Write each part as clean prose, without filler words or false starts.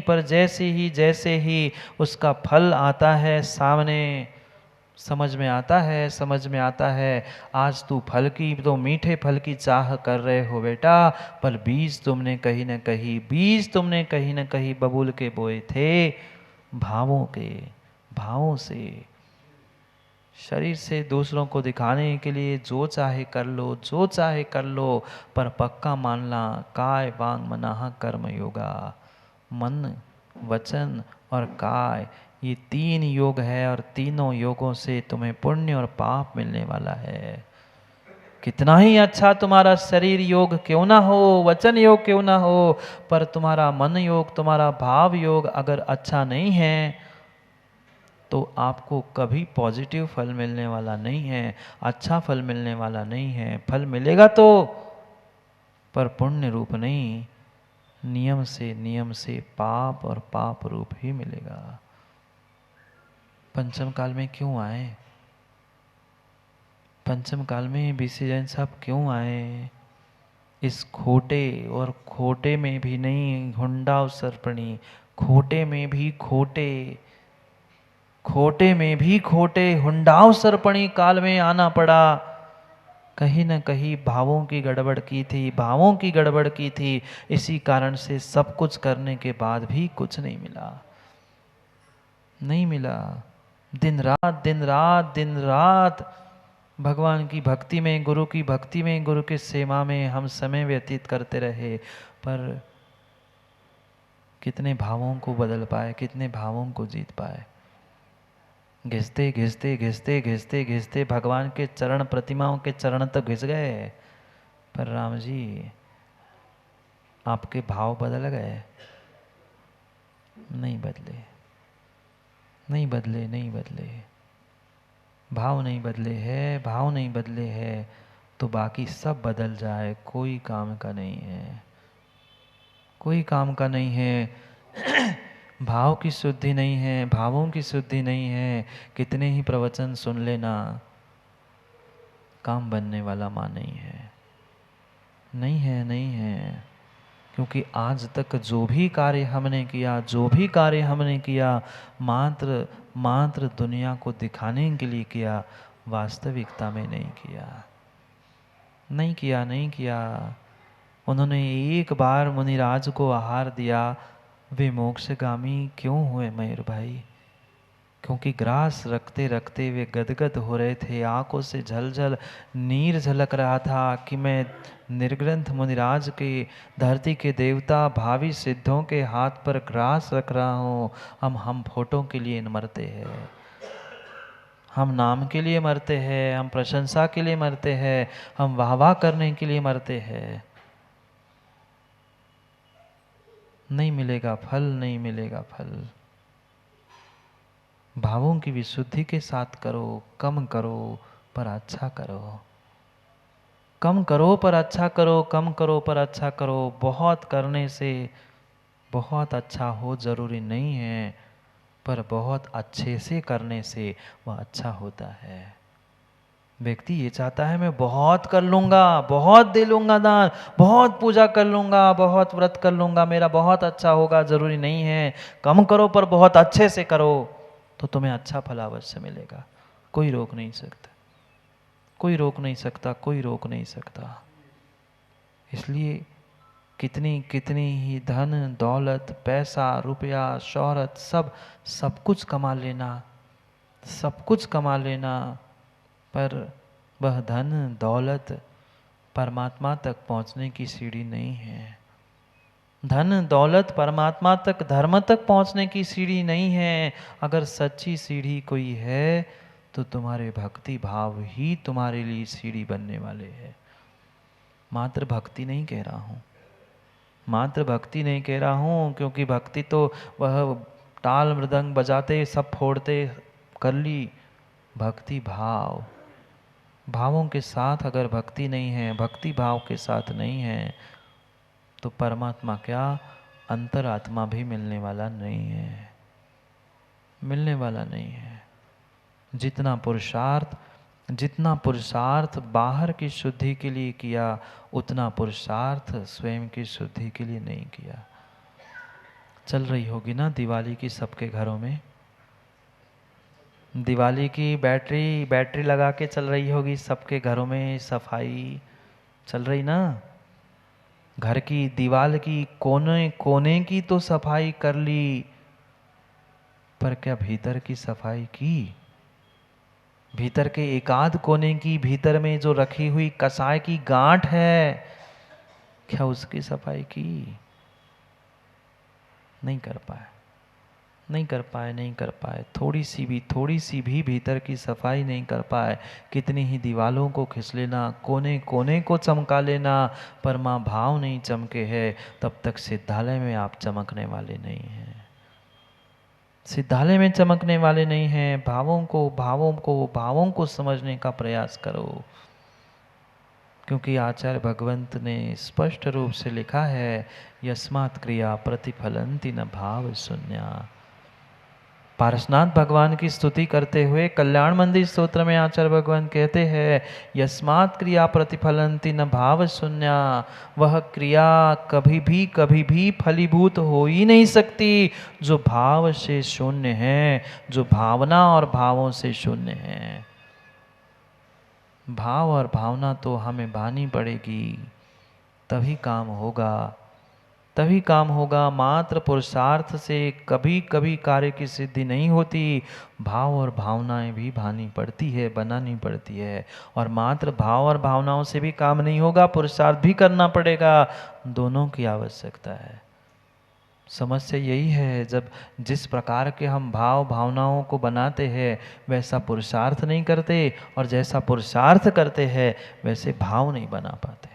पर जैसे ही उसका फल आता है सामने, समझ में आता है। आज तू फल की तो मीठे फल की चाह कर रहे हो बेटा, पर बीज तुमने कहीं न कहीं बबूल के बोए थे, भावों से। शरीर से दूसरों को दिखाने के लिए जो चाहे कर लो, पर पक्का मानना काय वांग मनः कर्म योगा। मन, वचन और काय, ये 3 योग है, और तीनों योगों से तुम्हें पुण्य और पाप मिलने वाला है। कितना ही अच्छा तुम्हारा शरीर योग क्यों ना हो, वचन योग क्यों ना हो, पर तुम्हारा मन योग, तुम्हारा भाव योग अगर अच्छा नहीं है तो आपको कभी पॉजिटिव फल मिलने वाला नहीं है, अच्छा फल मिलने वाला नहीं है। फल मिलेगा तो, पर पुण्य रूप नहीं, नियम से पाप और पाप रूप ही मिलेगा। पंचम काल में क्यों आए? पंचम काल में बीसी जैन साहब क्यों आए? इस खोटे, और खोटे में भी नहीं, हुंडा सर्पणी, खोटे में भी खोटे, खोटे में भी खोटे, हुंडाव सर्पणी काल में आना पड़ा। कहीं न कहीं भावों की गड़बड़ की थी। इसी कारण से सब कुछ करने के बाद भी कुछ नहीं मिला। दिन रात भगवान की भक्ति में, गुरु की भक्ति में, गुरु की सेवा में हम समय व्यतीत करते रहे, पर कितने भावों को बदल पाए, कितने भावों को जीत पाए। घिसते भगवान के चरण, प्रतिमाओं के चरण तक घिस गए, पर राम जी आपके भाव बदल गए? नहीं बदले। भाव नहीं बदले हैं तो बाकी सब बदल जाए, कोई काम का नहीं है। भाव की शुद्धि नहीं है, भावों की शुद्धि नहीं है, कितने ही प्रवचन सुन लेना, काम बनने वाला मां नहीं है। क्योंकि आज तक जो भी कार्य हमने किया, मात्र दुनिया को दिखाने के लिए किया, वास्तविकता में नहीं किया। उन्होंने एक बार मुनिराज को आहार दिया, वे मोक्षगामी क्यों हुए मयूर भाई? क्योंकि ग्रास रखते रखते वे गदगद हो रहे थे, आंखों से झलझल नीर झलक रहा था कि मैं निर्ग्रंथ मुनिराज के, धरती के देवता, भावी सिद्धों के हाथ पर ग्रास रख रहा हूँ। हम फोटो के लिए मरते हैं, हम नाम के लिए मरते हैं, हम प्रशंसा के लिए मरते हैं, हम वाह करने के लिए मरते हैं। नहीं मिलेगा फल। भावों की विशुद्धि के साथ करो, कम करो पर अच्छा करो। बहुत करने से बहुत अच्छा हो जरूरी नहीं है, पर बहुत अच्छे से करने से वह अच्छा होता है। व्यक्ति ये चाहता है मैं बहुत कर लूँगा, बहुत दे लूँगा दान, बहुत पूजा कर लूँगा, बहुत व्रत कर लूँगा, मेरा बहुत अच्छा होगा। जरूरी नहीं है। कम करो पर बहुत अच्छे से करो तो तुम्हें अच्छा फल अवश्य मिलेगा। कोई रोक नहीं सकता। इसलिए कितनी ही धन दौलत, पैसा, रुपया, शोहरत, सब कुछ कमा लेना, पर वह धन दौलत परमात्मा तक पहुंचने की सीढ़ी नहीं है। धन दौलत परमात्मा तक, धर्म तक पहुंचने की सीढ़ी नहीं है। अगर सच्ची सीढ़ी कोई है तो तुम्हारे भक्ति भाव ही तुम्हारे लिए सीढ़ी बनने वाले हैं। मात्र भक्ति नहीं कह रहा हूँ, क्योंकि भक्ति तो वह ताल मृदंग बजाते सब फोड़ते कर ली। भक्ति भावों के साथ अगर भक्ति नहीं है, भक्ति भाव के साथ नहीं है, तो परमात्मा क्या, अंतरात्मा भी मिलने वाला नहीं है। जितना पुरुषार्थ बाहर की शुद्धि के लिए किया, उतना पुरुषार्थ स्वयं की शुद्धि के लिए नहीं किया। चल रही होगी ना दिवाली की सबके घरों में? दिवाली की बैटरी लगा के चल रही होगी सबके घरों में, सफाई चल रही ना? घर की दीवार की कोने कोने की तो सफाई कर ली, पर क्या भीतर की सफाई की? भीतर के एकाध कोने की, भीतर में जो रखी हुई कसाय की गांठ है, क्या उसकी सफाई की? नहीं कर पाए, नहीं कर पाए, नहीं कर पाए। थोड़ी सी भी भीतर की सफाई नहीं कर पाए। कितनी ही दीवालों को खिंच लेना, कोने कोने को चमका लेना, पर माँ भाव नहीं चमके है, तब तक सिद्धालय में आप चमकने वाले नहीं हैं। सिद्धालय में चमकने वाले नहीं हैं। भावों को समझने का प्रयास करो, क्योंकि आचार्य भगवंत ने स्पष्ट रूप से लिखा है, यस्मात् क्रिया प्रतिफलंति न भाव शून्या। पारसनाथ भगवान की स्तुति करते हुए कल्याण मंदिर स्तोत्र में आचार्य भगवान कहते हैं, यस्मात् क्रिया प्रतिफलंति न भाव शून्या। वह क्रिया कभी भी फलीभूत हो ही नहीं सकती जो भाव से शून्य है, जो भावना और भावों से शून्य है। भाव और भावना तो हमें बानी पड़ेगी, तभी काम होगा, तभी काम होगा। मात्र पुरुषार्थ से कभी कभी कार्य की सिद्धि नहीं होती, भाव और भावनाएं भी भानी पड़ती है, बनानी पड़ती है। और मात्र भाव और भावनाओं से भी काम नहीं होगा, पुरुषार्थ भी करना पड़ेगा। दोनों की आवश्यकता है। समस्या यही है, जब जिस प्रकार के हम भाव भावनाओं को बनाते हैं वैसा पुरुषार्थ नहीं करते, और जैसा पुरुषार्थ करते हैं वैसे भाव नहीं बना पाते।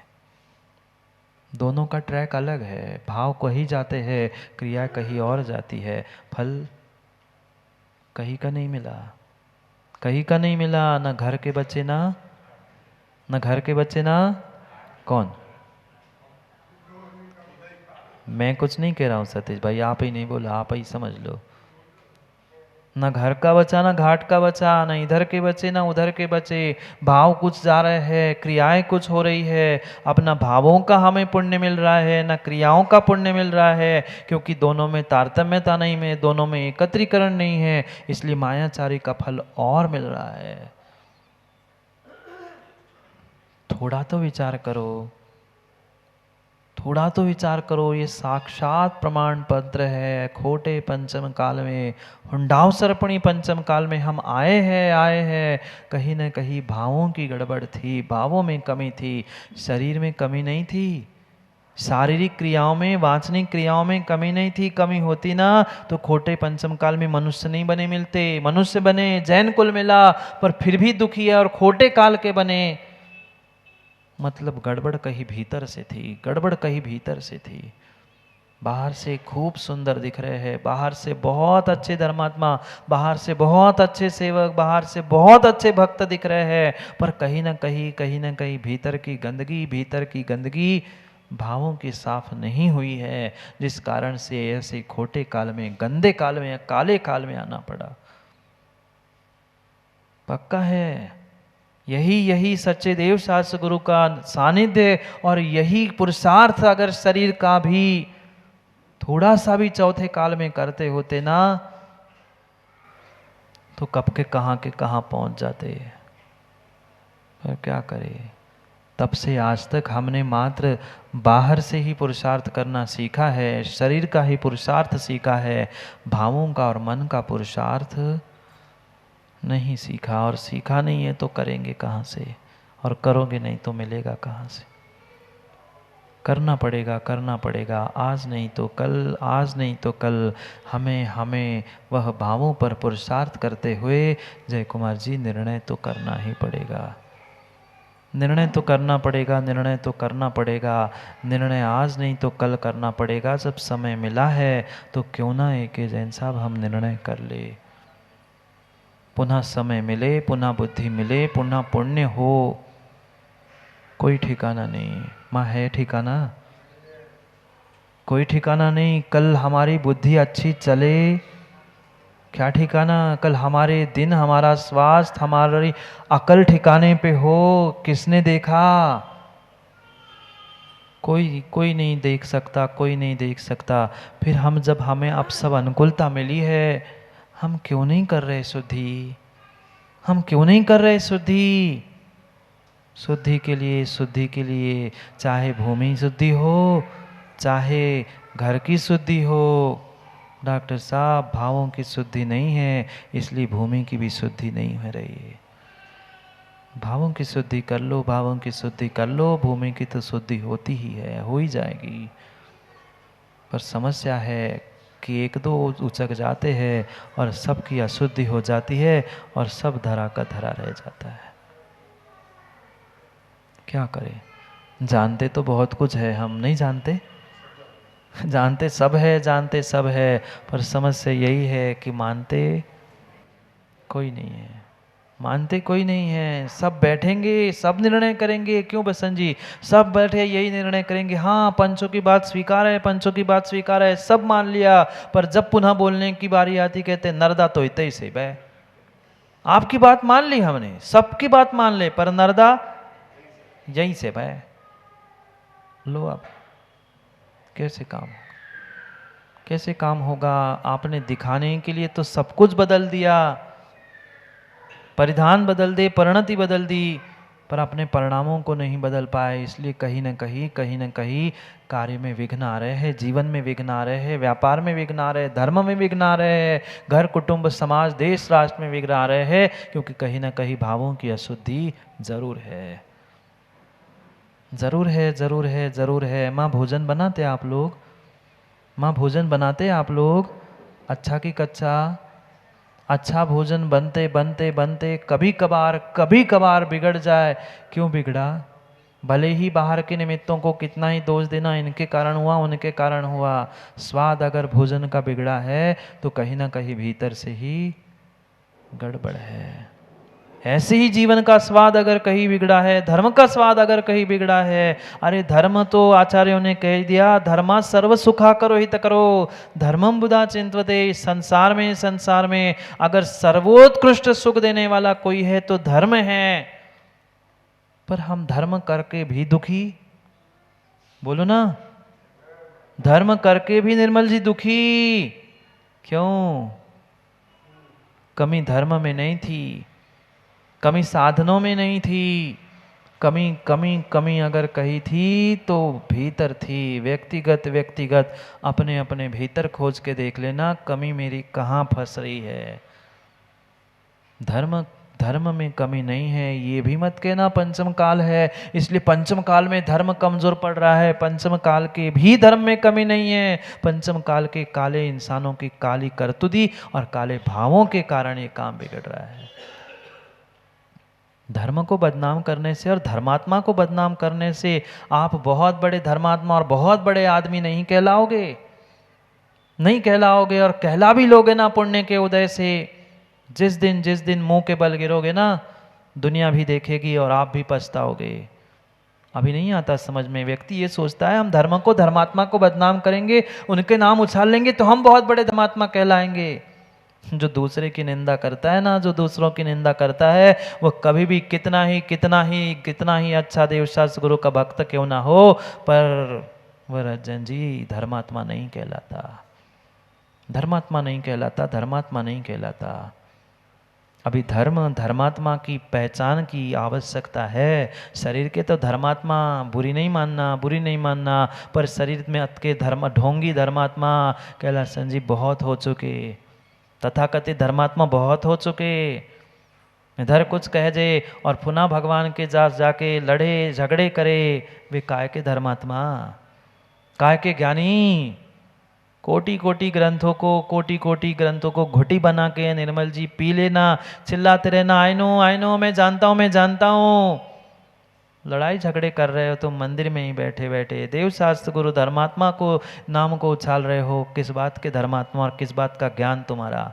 दोनों का ट्रैक अलग है। भाव कहीं जाते हैं, क्रिया कहीं और जाती है, फल कहीं का नहीं मिला, कहीं का नहीं मिला। न घर के बच्चे न घर के बच्चे ना कौन? मैं कुछ नहीं कह रहा हूँ सतीश भाई, आप ही नहीं बोला, आप ही समझ लो। न घर का बचा, न घाट का बचा, न इधर के बचे न उधर के बचे। भाव कुछ जा रहे हैं, क्रियाएं कुछ हो रही है। अपना भावों का हमें पुण्य मिल रहा है, न क्रियाओं का पुण्य मिल रहा है, क्योंकि दोनों में तारतम्यता नहीं है, दोनों में एकत्रीकरण नहीं है, इसलिए मायाचारी का फल और मिल रहा है। थोड़ा तो विचार करो, थोड़ा तो विचार करो। ये साक्षात प्रमाण पत्र है। खोटे पंचम काल में, हुंडाव सर्पणी पंचम काल में हम आए हैं। कहीं न कहीं भावों की गड़बड़ थी, भावों में कमी थी, शरीर में कमी नहीं थी, शारीरिक क्रियाओं में, वाचनिक क्रियाओं में कमी नहीं थी। कमी होती ना तो खोटे पंचम काल में मनुष्य नहीं बने मिलते। मनुष्य बने, जैन कुल मिला, पर फिर भी दुखी है, और खोटे काल के बने। मतलब गड़बड़ कहीं भीतर से थी, गड़बड़ कहीं भीतर से थी। बाहर से खूब सुंदर दिख रहे हैं, बाहर से बहुत अच्छे धर्मात्मा, बाहर से बहुत अच्छे सेवक, बाहर से बहुत अच्छे भक्त दिख रहे हैं, पर कहीं ना कहीं भीतर की गंदगी भावों की साफ नहीं हुई है, जिस कारण से ऐसे खोटे काल में, गंदे काल में, काले काल में आना पड़ा। पक्का है। यही सच्चे देव शास्त्र गुरु का सानिध्य, और यही पुरुषार्थ अगर शरीर का भी थोड़ा सा भी चौथे काल में करते होते ना, तो कब के कहाँ पहुंच जाते। पर क्या करें, तब से आज तक हमने मात्र बाहर से ही पुरुषार्थ करना सीखा है, शरीर का ही पुरुषार्थ सीखा है, भावों का और मन का पुरुषार्थ नहीं सीखा। और सीखा नहीं है तो करेंगे कहाँ से, और करोगे नहीं तो मिलेगा कहाँ से। करना पड़ेगा, आज नहीं तो कल हमें वह भावों पर पुरुषार्थ करते हुए जय कुमार जी निर्णय तो करना ही पड़ेगा। निर्णय तो करना पड़ेगा। निर्णय आज नहीं तो कल करना पड़ेगा। जब समय मिला है तो क्यों ना एक जैन साहब हम निर्णय कर ले। पुनः समय मिले, पुनः बुद्धि मिले, पुनः पुण्य हो, कोई ठिकाना नहीं। माँ है ठिकाना? कोई ठिकाना नहीं। कल हमारी बुद्धि अच्छी चले, क्या ठिकाना? कल हमारे दिन, हमारा स्वास्थ्य, हमारी अकल ठिकाने पे हो, किसने देखा? कोई कोई नहीं देख सकता, कोई नहीं देख सकता। फिर हमें अब सब अनुकूलता मिली है, हम क्यों नहीं कर रहे शुद्धि? हम क्यों नहीं कर रहे शुद्धि? शुद्धि के लिए चाहे भूमि शुद्धि हो, चाहे घर की शुद्धि हो। डॉक्टर साहब, भावों की शुद्धि नहीं है, इसलिए भूमि की भी शुद्धि नहीं हो रही है। भावों की शुद्धि कर लो, भावों की शुद्धि कर लो, भूमि की तो शुद्धि होती ही है, हो ही जाएगी। पर समस्या है कि एक दो उचक जाते हैं और सबकी अशुद्धि हो जाती है और सब धरा का धरा रह जाता है। क्या करें? जानते तो बहुत कुछ है, हम नहीं जानते। जानते सब है, जानते सब है, पर समस्या यही है कि मानते कोई नहीं है। मानते कोई नहीं है। सब बैठेंगे, सब निर्णय करेंगे। क्यों बसंत जी? सब बैठे यही निर्णय करेंगे, हाँ पंचों की बात स्वीकार है, पंचों की बात स्वीकार है, सब मान लिया। पर जब पुनः बोलने की बारी आती कहते नरदा तो इतने ही से बे। आपकी बात मान ली हमने, सबकी बात मान ले, पर नरदा यहीं से बे। लो अब कैसे काम, कैसे काम होगा? आपने दिखाने के लिए तो सब कुछ बदल दिया, परिधान बदल दे, परिणति बदल दी, पर अपने परिणामों को नहीं बदल पाए। इसलिए कहीं न कहीं कार्य में विघ्न आ रहे हैं, जीवन में विघ्न आ रहे हैं, व्यापार में विघ्न आ रहे हैं, धर्म में विघ्न आ रहे हैं, घर कुटुंब समाज देश राष्ट्र में विघ्न आ रहे हैं, क्योंकि कहीं न कहीं भावों की अशुद्धि जरूर है, जरूर है, जरूर है, जरूर है। माँ भोजन बनाते आप लोग? माँ भोजन बनाते आप लोग? अच्छा कि कच्चा? अच्छा भोजन बनते बनते बनते कभी कभार बिगड़ जाए। क्यों बिगड़ा? भले ही बाहर के निमित्तों को कितना ही दोष देना, इनके कारण हुआ, उनके कारण हुआ। स्वाद अगर भोजन का बिगड़ा है तो कहीं ना कहीं भीतर से ही गड़बड़ है। ऐसे ही जीवन का स्वाद अगर कहीं बिगड़ा है, धर्म का स्वाद अगर कहीं बिगड़ा है, अरे धर्म तो आचार्यों ने कह दिया, धर्मा सर्व सुखा करो हित करो, धर्मम बुधा चिंतवते। संसार में अगर सर्वोत्कृष्ट सुख देने वाला कोई है तो धर्म है। पर हम धर्म करके भी दुखी, बोलो ना, धर्म करके भी निर्मल जी दुखी। क्यों? कमी धर्म में नहीं थी, कमी साधनों में नहीं थी, कमी अगर कही थी तो भीतर थी। व्यक्तिगत अपने अपने भीतर खोज के देख लेना, कमी मेरी कहाँ फंस रही है। धर्म में कमी नहीं है, ये भी मत कहना पंचम काल है इसलिए पंचम काल में धर्म कमजोर पड़ रहा है। पंचम काल के भी धर्म में कमी नहीं है। पंचम काल के काले इंसानों की काली करतुदी और काले भावों के कारण ये काम बिगड़ रहा है। धर्म को बदनाम करने से और धर्मात्मा को बदनाम करने से आप बहुत बड़े धर्मात्मा और बहुत बड़े आदमी नहीं कहलाओगे, नहीं कहलाओगे। और कहला भी लोगे ना पुण्य के उदय से। जिस दिन मुंह के बल गिरोगे ना, दुनिया भी देखेगी और आप भी पछताओगे। अभी नहीं आता समझ में। व्यक्ति ये सोचता है हम धर्म को, धर्मात्मा को बदनाम करेंगे, उनके नाम उछाल लेंगे तो हम बहुत बड़े धर्मात्मा कहलाएंगे। जो दूसरे की निंदा करता है ना, जो दूसरों की निंदा करता है, वो कभी भी कितना ही अच्छा देवशास्त्र गुरु का भक्त क्यों ना हो, पर वह रजन जी धर्मात्मा नहीं कहलाता, धर्मात्मा नहीं कहलाता, धर्मात्मा नहीं कहलाता। अभी धर्मात्मा की पहचान की आवश्यकता है। शरीर के तो धर्मात्मा बुरी नहीं मानना, पर शरीर में अतके ढोंगी धर्मात्मा कैलाश जी बहुत हो चुके, तथाकथित धर्मात्मा बहुत हो चुके। इधर कुछ कह दे और पुनः भगवान के जाके लड़े झगड़े करे। वे काय के धर्मात्मा, काय के ज्ञानी। कोटि कोटि ग्रंथों को घुटी बना के निर्मल जी पी लेना, चिल्लाते रहना आई नो मैं जानता हूँ। लड़ाई झगड़े कर रहे हो तुम मंदिर में ही बैठे बैठे, देवशास्त्र गुरु धर्मात्मा को नाम को उछाल रहे हो। किस बात के धर्मात्मा और किस बात का ज्ञान तुम्हारा?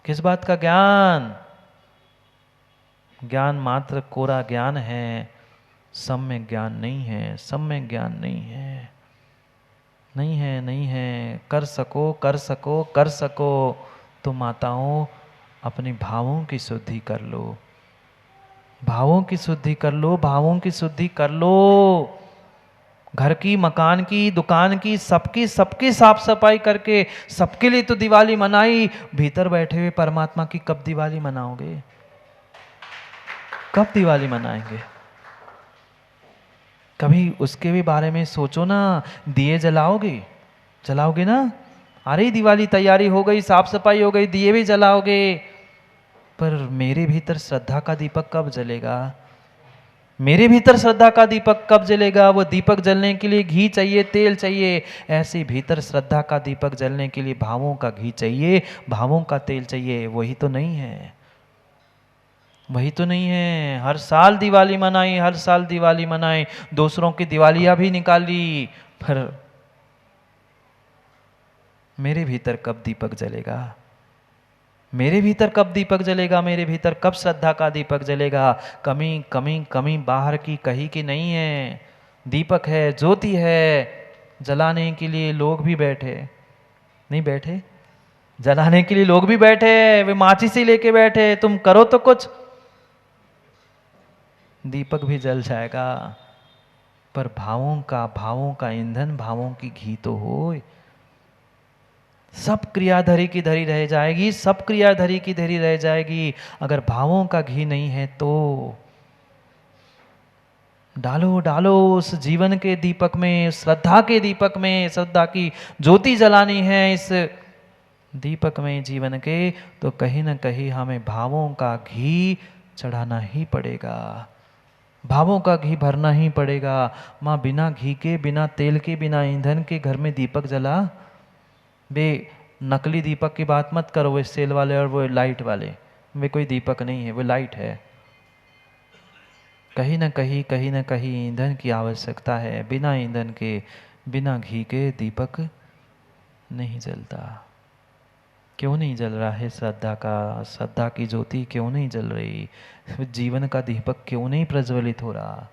किस बात का ज्ञान? ज्ञान मात्र कोरा ज्ञान है, सम्य ज्ञान नहीं है, सम्य ज्ञान नहीं है, नहीं है। कर सको तो माताओं अपने भावों की शुद्धि कर लो। भावों की शुद्धि कर लो, भावों की शुद्धि कर लो। घर की, मकान की, दुकान की, सबकी सबकी साफ सफाई करके सबके लिए तो दिवाली मनाई, भीतर बैठे हुए परमात्मा की कब दिवाली मनाओगे? कब दिवाली मनाएंगे? कभी उसके भी बारे में सोचो ना। दिए जलाओगे, जलाओगे ना? अरे दिवाली तैयारी हो गई, साफ सफाई हो गई, दिए भी जलाओगे, पर मेरे भीतर श्रद्धा का दीपक कब जलेगा? मेरे भीतर श्रद्धा का दीपक कब जलेगा? वो दीपक जलने के लिए घी चाहिए, तेल चाहिए। ऐसे भीतर श्रद्धा का दीपक जलने के लिए भावों का घी चाहिए, भावों का तेल चाहिए। वही तो नहीं है, वही तो नहीं है। हर साल दिवाली मनाई, हर साल दिवाली मनाई, दूसरों की दिवालियां भी निकाली, पर मेरे भीतर कब दीपक जलेगा? मेरे भीतर कब दीपक जलेगा? मेरे भीतर कब श्रद्धा का दीपक जलेगा? कमी कमी कमी बाहर की कहीं की नहीं है। दीपक है, ज्योति है, जलाने के लिए लोग भी बैठे, नहीं बैठे? जलाने के लिए लोग भी बैठे, वे माचिस ही लेके बैठे, तुम करो तो कुछ, दीपक भी जल जाएगा। पर भावों का ईंधन, भावों की घी तो हो। सब क्रिया धरी की धरी रह जाएगी, सब क्रिया धरी की धरी रह जाएगी, अगर भावों का घी नहीं है तो। डालो डालो उस जीवन के दीपक में, श्रद्धा के दीपक में, श्रद्धा की ज्योति जलानी है इस दीपक में जीवन के, तो कहीं ना कहीं हमें भावों का घी चढ़ाना ही पड़ेगा, भावों का घी भरना ही पड़ेगा। माँ बिना घी के, बिना तेल के, बिना ईंधन के घर में दीपक जला? वे नकली दीपक की बात मत करो, वो सेल वाले और वो लाइट वाले, वे कोई दीपक नहीं है, वो लाइट है। कहीं ना कहीं ईंधन की आवश्यकता है। बिना ईंधन के, बिना घी के दीपक नहीं जलता। क्यों नहीं जल रहा है श्रद्धा का? श्रद्धा की ज्योति क्यों नहीं जल रही? जीवन का दीपक क्यों नहीं प्रज्वलित हो रहा?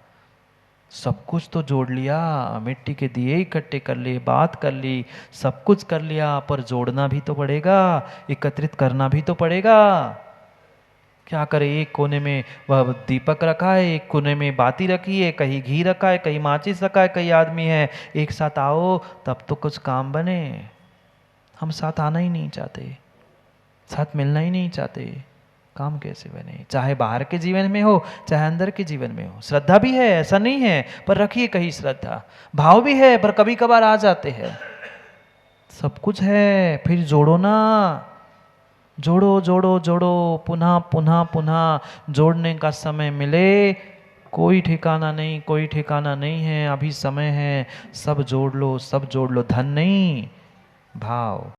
सब कुछ तो जोड़ लिया, मिट्टी के दिए इकट्ठे कर लिए, बात कर ली, सब कुछ कर लिया, पर जोड़ना भी तो पड़ेगा, एकत्रित करना भी तो पड़ेगा। क्या करे, एक कोने में वह दीपक रखा है, एक कोने में बाती रखी है, कहीं घी रखा है, कहीं माचिस रखा है, कई आदमी है, एक साथ आओ तब तो कुछ काम बने। हम साथ आना ही नहीं चाहते, साथ मिलना ही नहीं चाहते, काम कैसे बने? चाहे बाहर के जीवन में हो, चाहे अंदर के जीवन में हो। श्रद्धा भी है, ऐसा नहीं है, पर रखिए कहीं श्रद्धा, भाव भी है, पर कभी कभार आ जाते हैं। सब कुछ है, फिर जोड़ो ना, जोड़ो जोड़ो जोड़ो, पुनः पुनः पुनः जोड़ने का समय मिले, कोई ठिकाना नहीं, कोई ठिकाना नहीं है, अभी समय है, सब जोड़ लो, सब जोड़ लो। धन नहीं, भाव।